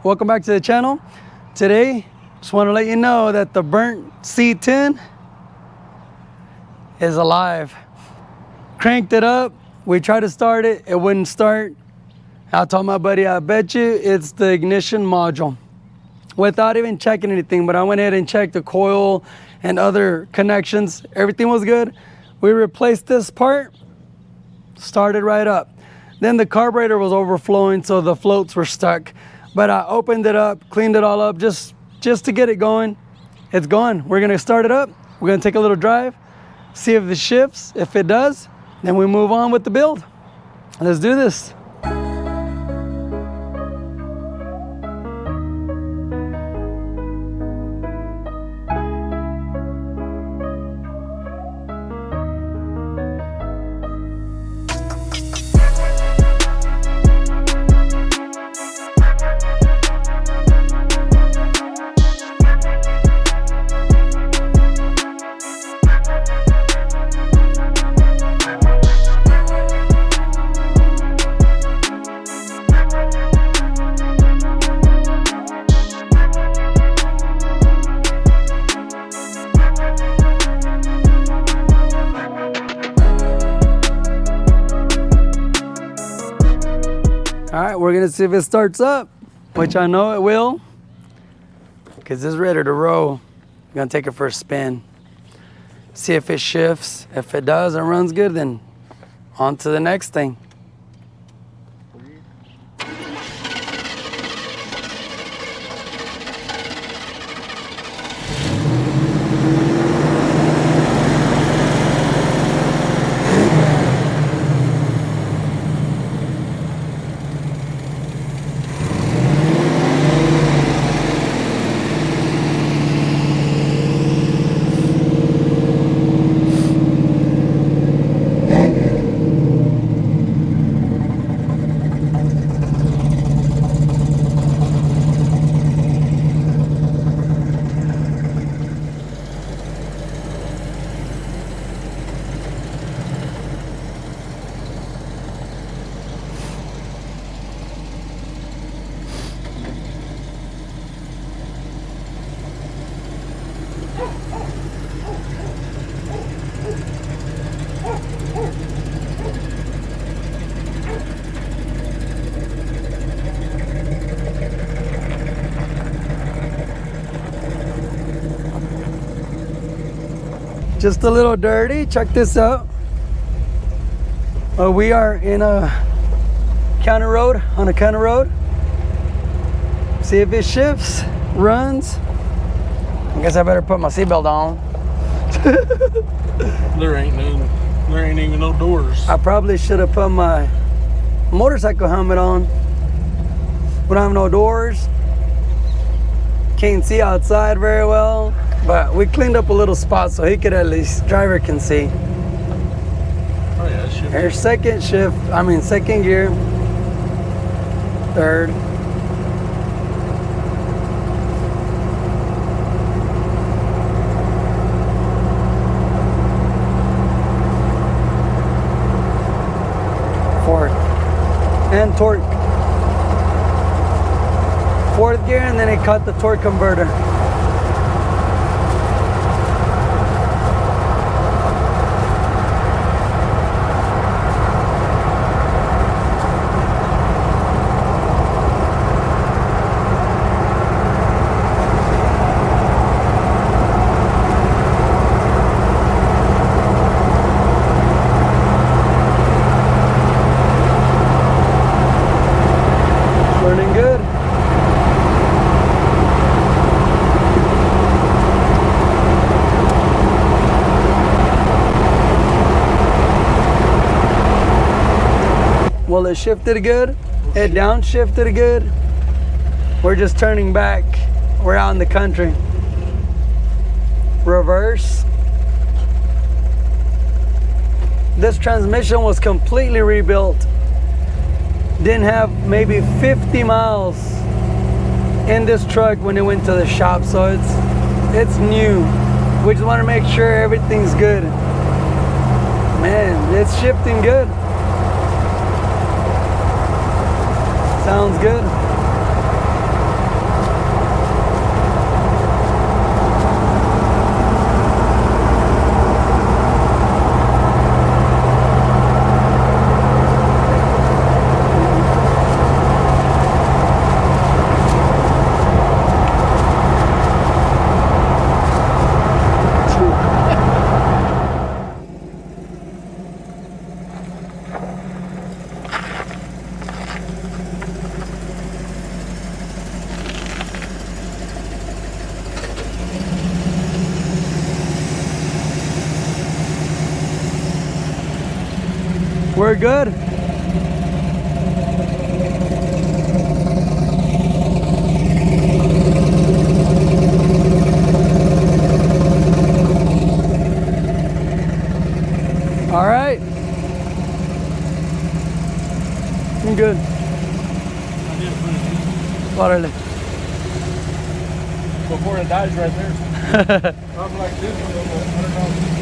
welcome back to the channel. Today, just want to let you know that the burnt C10 is alive. Cranked it up, we tried to start it, it wouldn't start. I told my buddy, I bet you it's the ignition module. Without even checking anything, but I went ahead and checked the coil and other connections. Everything was good. We replaced this part, started right up. Then the carburetor was overflowing, so the floats were stuck. But I opened it up, cleaned it all up just to get it going. It's going. We're gonna start it up. We're gonna take a little drive, see if it shifts. If it does, then we move on with the build. Let's do this. All right, we're gonna see if it starts up, which I know it will, because it's ready to roll. I'm gonna take it for a spin. See if it shifts. If it does and runs good, then on to the next thing. Just a little dirty. Check this out. We are in a county road, on a county road. See if it shifts, runs. I guess I better put my seatbelt on. There ain't even no doors. I probably should have put my motorcycle helmet on. We don't have no doors. Can't see outside very well. But we cleaned up a little spot so he could at least, driver can see. Oh yeah, it should be. Here's second gear. Third. Fourth. And torque. Fourth gear, and then it cut the torque converter. Running good. Well, it shifted good. It downshifted good. We're just turning back. We're out in the country. Reverse. This transmission was completely rebuilt. Didn't have maybe 50 miles in this truck when it went to the shop, so it's new. We just want to make sure everything's good. Man, it's shifting good. Sounds good. we're good. All right. I'm good. I did put it Órale. before it dies right there. I'm like this one, I don't know.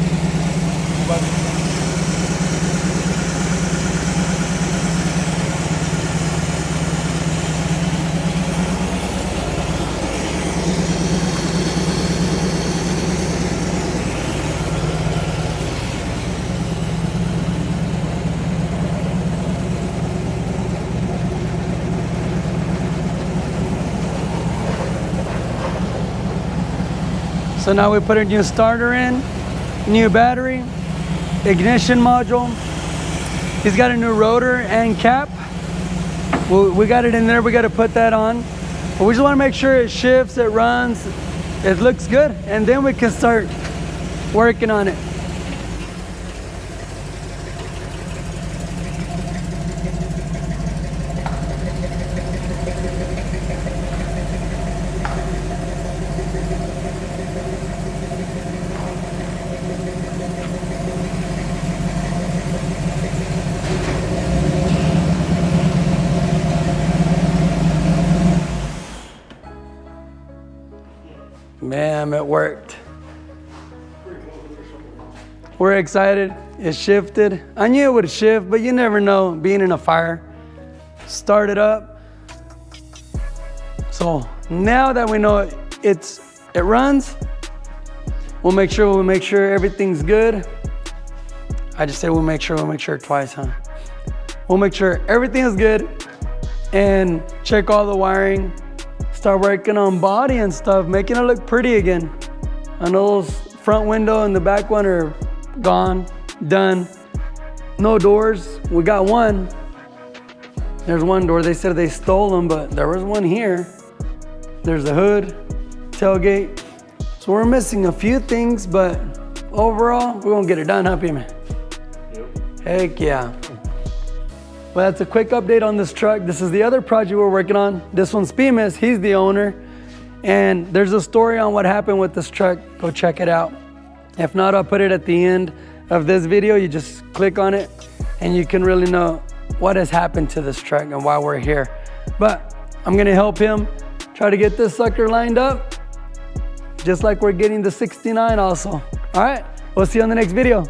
So now we put a new starter in, new battery, ignition module. He's got a new rotor and cap. We got it in there, we got to put that on. But we just want to make sure it shifts, it runs, it looks good, and then we can start working on it. Man, it worked. We're excited. It shifted. I knew it would shift, but you never know being in a fire. Start it up. So now that we know it runs, we'll make sure everything's good. I just say we'll make sure twice, huh? We'll make sure everything is good and check all the wiring. Start working on body and stuff, making it look pretty again. I know those front window and the back one are gone, done. No doors, we got one. There's one door, they said they stole them, but there was one here. There's the hood, tailgate. So we're missing a few things, but overall, we're gonna get it done, huh, Pime? Yep. Heck yeah. Well, that's a quick update on this truck. This is the other project we're working on. This one's Pime's, he's the owner. And there's a story on what happened with this truck. Go check it out. If not, I'll put it at the end of this video. You just click on it and you can really know what has happened to this truck and why we're here. But I'm gonna help him try to get this sucker lined up, just like we're getting the 69 also. All right, we'll see you on the next video.